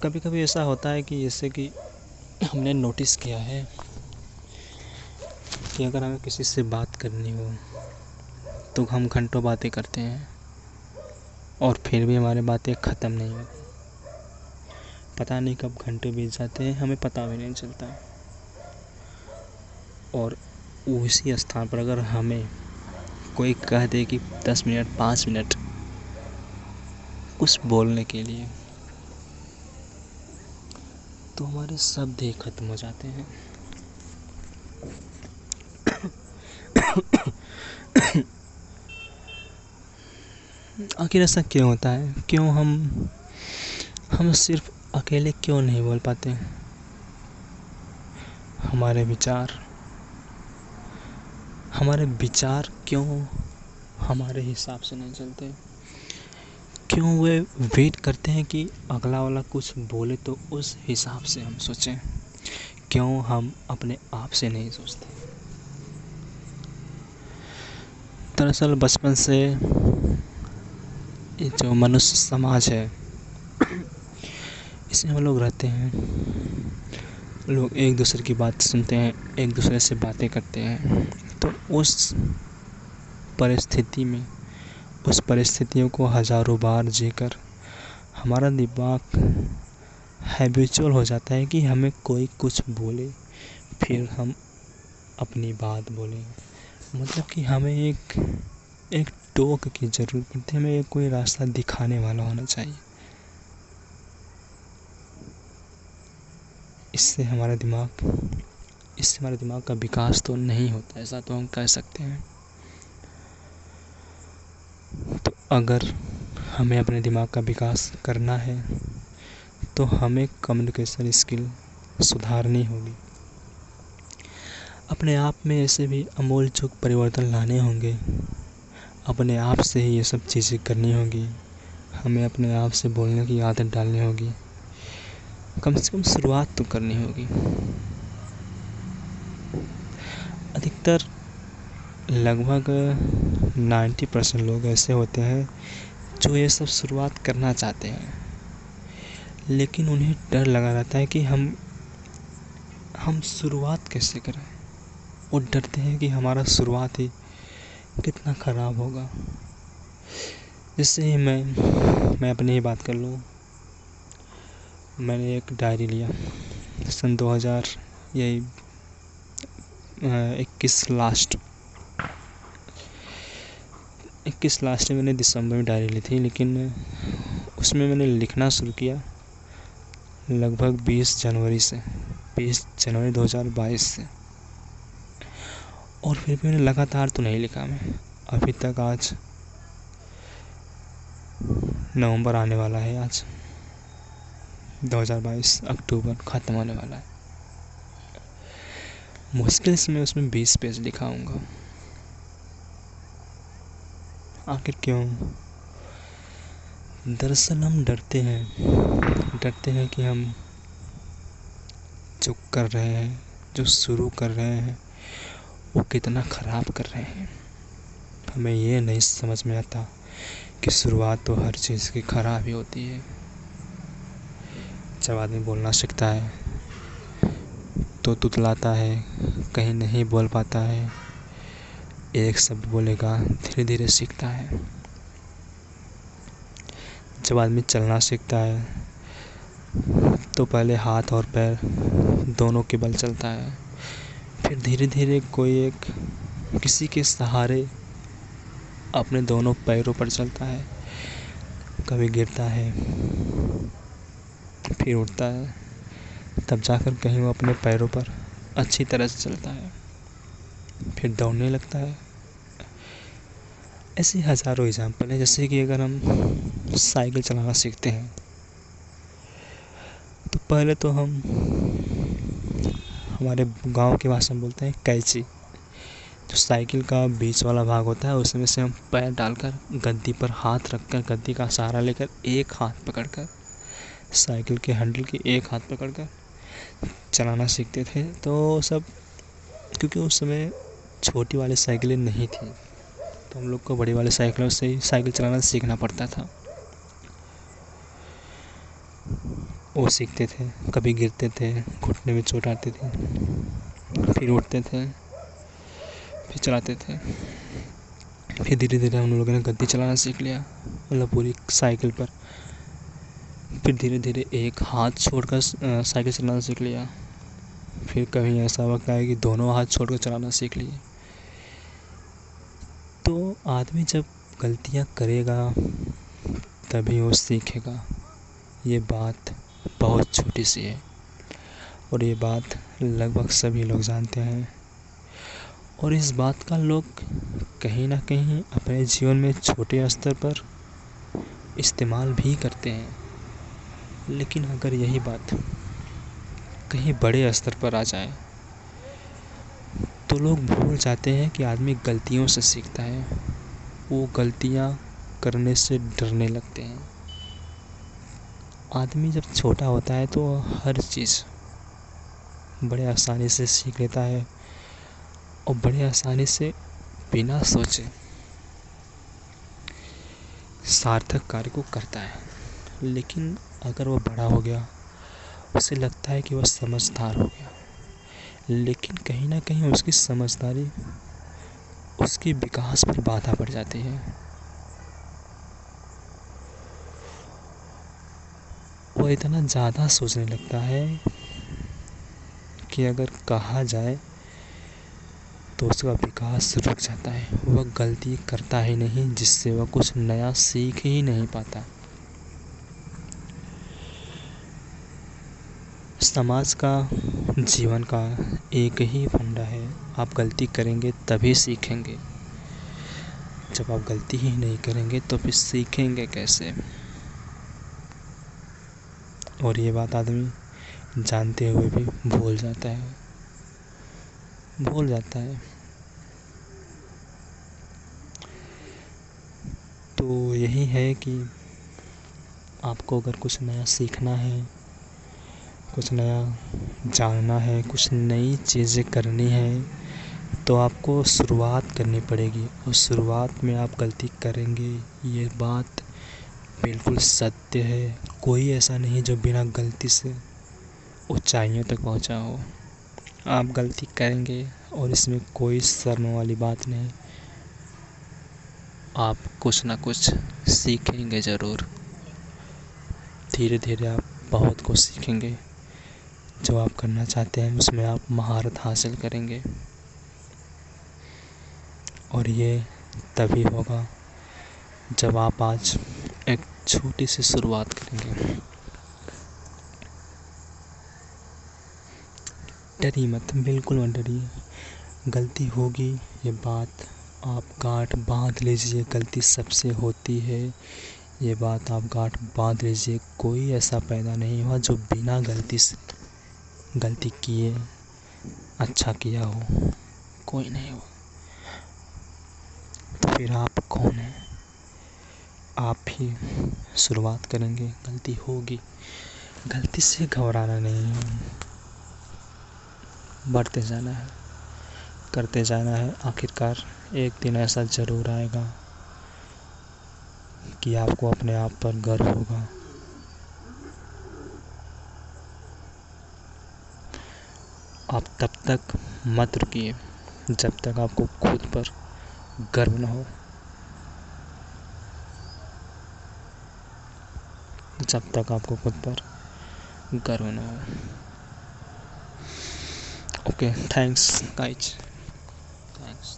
कभी कभी ऐसा होता है कि जैसे कि हमने नोटिस किया है कि अगर हमें किसी से बात करनी हो तो हम घंटों बातें करते हैं और फिर भी हमारी बातें ख़त्म नहीं होती। पता नहीं कब घंटे बीत जाते हैं, हमें पता भी नहीं चलता। और उसी स्थान पर अगर हमें कोई कह दे कि 10 मिनट 5 मिनट कुछ बोलने के लिए, तो हमारे शब्द ही खत्म हो जाते हैं। आखिर ऐसा क्यों होता है? क्यों हम सिर्फ अकेले क्यों नहीं बोल पाते? हमारे विचार क्यों हमारे हिसाब से नहीं चलते? क्यों वे वेट करते हैं कि अगला वाला कुछ बोले तो उस हिसाब से हम सोचें? क्यों हम अपने आप से नहीं सोचते? दरअसल बचपन से ये जो मनुष्य समाज है, इसमें हम लोग रहते हैं। लोग एक दूसरे की बात सुनते हैं, एक दूसरे से बातें करते हैं। तो उस परिस्थितियों को हज़ारों बार जीकर हमारा दिमाग हैबिचुअल हो जाता है कि हमें कोई कुछ बोले फिर हम अपनी बात बोलें। मतलब कि हमें एक टोक की ज़रूरत पड़ती है, हमें कोई रास्ता दिखाने वाला होना चाहिए। इससे हमारे दिमाग का विकास तो नहीं होता, ऐसा तो हम कह सकते हैं। तो अगर हमें अपने दिमाग का विकास करना है तो हमें कम्युनिकेशन स्किल सुधारनी होगी। अपने आप में ऐसे भी अमूल चूक परिवर्तन लाने होंगे। अपने आप से ही ये सब चीज़ें करनी होगी। हमें अपने आप से बोलने की आदत डालनी होगी। कम से कम शुरुआत तो करनी होगी। अधिकतर लगभग 90% लोग ऐसे होते हैं जो ये सब शुरुआत करना चाहते हैं, लेकिन उन्हें डर लगा रहता है कि हम शुरुआत कैसे करें। वो डरते हैं कि हमारा शुरुआत ही कितना ख़राब होगा। जैसे ही मैं अपनी ही बात कर लूँ, मैंने एक डायरी लिया सन 2021 लास्ट में। मैंने दिसंबर में डायरी ली थी, लेकिन उसमें मैंने लिखना शुरू किया लगभग 20 जनवरी 2022 से। और फिर भी मैंने लगातार तो नहीं लिखा। मैं अभी तक, आज नवंबर आने वाला है, आज 2022 अक्टूबर ख़त्म होने वाला है। मुश्किल से मैं उसमें 20 पेज लिखा हूँगा। आखिर क्यों? दरअसल हम डरते हैं कि हम जो कर रहे हैं, जो शुरू कर रहे हैं, वो कितना ख़राब कर रहे हैं। हमें ये नहीं समझ में आता कि शुरुआत तो हर चीज़ की ख़राब ही होती है। जब आदमी बोलना सीखता है तो तुतलाता है, कहीं नहीं बोल पाता है, एक शब्द बोलेगा, धीरे धीरे सीखता है। जब आदमी चलना सीखता है तो पहले हाथ और पैर दोनों के बल चलता है, फिर धीरे धीरे किसी के सहारे अपने दोनों पैरों पर चलता है। कभी गिरता है, फिर उठता है, तब जाकर कहीं वो अपने पैरों पर अच्छी तरह से चलता है, फिर दौड़ने लगता है। ऐसे हज़ारों एग्जाम्पल है। जैसे कि अगर हम साइकिल चलाना सीखते हैं तो पहले तो हम हमारे गांव की भाषा में बोलते हैं कैंची। जो साइकिल का बीच वाला भाग होता है, उसमें से हम पैर डालकर गद्दी पर हाथ रखकर, गद्दी का सहारा लेकर एक हाथ पकड़कर, साइकिल के हैंडल की एक हाथ पकड़कर चलाना सीखते थे। तो सब, क्योंकि उस समय छोटी वाली साइकिलें नहीं थी, तो हम लोग को बड़ी वाली साइकिलों से ही साइकिल चलाना सीखना पड़ता था। वो सीखते थे। कभी गिरते थे, घुटने में चोट आती थी, फिर उठते थे, फिर चलाते थे। फिर धीरे धीरे हम लोगों ने गद्दी चलाना सीख लिया, मतलब पूरी साइकिल पर। फिर धीरे धीरे एक हाथ छोड़कर साइकिल चलाना सीख लिया। फिर कभी ऐसा वक्त आया कि दोनों हाथ छोड़कर चलाना सीख लिए। तो आदमी जब गलतियाँ करेगा तभी वो सीखेगा। ये बात बहुत छोटी सी है और ये बात लगभग सभी लोग जानते हैं, और इस बात का लोग कहीं ना कहीं अपने जीवन में छोटे स्तर पर इस्तेमाल भी करते हैं। लेकिन अगर यही बात कहीं बड़े स्तर पर आ जाए तो लोग भूल जाते हैं कि आदमी गलतियों से सीखता है। वो गलतियाँ करने से डरने लगते हैं। आदमी जब छोटा होता है तो हर चीज़ बड़े आसानी से सीख लेता है और बड़े आसानी से बिना सोचे सार्थक कार्य को करता है। लेकिन अगर वो बड़ा हो गया, उसे लगता है कि वह समझदार हो गया, लेकिन कहीं ना कहीं उसकी समझदारी उसके विकास पर बाधा पड़ जाती है। वो इतना ज़्यादा सोचने लगता है कि अगर कहा जाए तो उसका विकास रुक जाता है। वह गलती करता ही नहीं, जिससे वह कुछ नया सीख ही नहीं पाता। समाज का, जीवन का एक ही फंडा है, आप गलती करेंगे तभी सीखेंगे। जब आप गलती ही नहीं करेंगे तो फिर सीखेंगे कैसे? और ये बात आदमी जानते हुए भी भूल जाता है। तो यही है कि आपको अगर कुछ नया सीखना है, कुछ नया जानना है, कुछ नई चीज़ें करनी है, तो आपको शुरुआत करनी पड़ेगी। और शुरुआत में आप गलती करेंगे, ये बात बिल्कुल सत्य है। कोई ऐसा नहीं जो बिना गलती से ऊंचाइयों तक पहुंचा हो। आप गलती करेंगे और इसमें कोई शर्म वाली बात नहीं। आप कुछ ना कुछ सीखेंगे ज़रूर। धीरे धीरे आप बहुत कुछ सीखेंगे। जो आप करना चाहते हैं उसमें आप महारत हासिल करेंगे, और ये तभी होगा जब आप आज एक छोटी सी शुरुआत करेंगे। डरिए मत, बिल्कुल मत डरिए। गलती होगी, ये बात आप गांठ बांध लीजिए। गलती सबसे होती है, ये बात आप गांठ बांध लीजिए। कोई ऐसा पैदा नहीं हुआ जो बिना गलती किए अच्छा किया हो, कोई नहीं हुआ। तो फिर आप कौन हैं? आप ही शुरुआत करेंगे। गलती होगी, गलती से घबराना नहीं है, बढ़ते जाना है, करते जाना है। आखिरकार एक दिन ऐसा ज़रूर आएगा कि आपको अपने आप पर गर्व होगा। आप तब तक मत रुकिए जब तक आपको खुद पर गर्व न हो। जब तक आपको खुद पर गर्व न हो। Okay, thanks guys, thanks.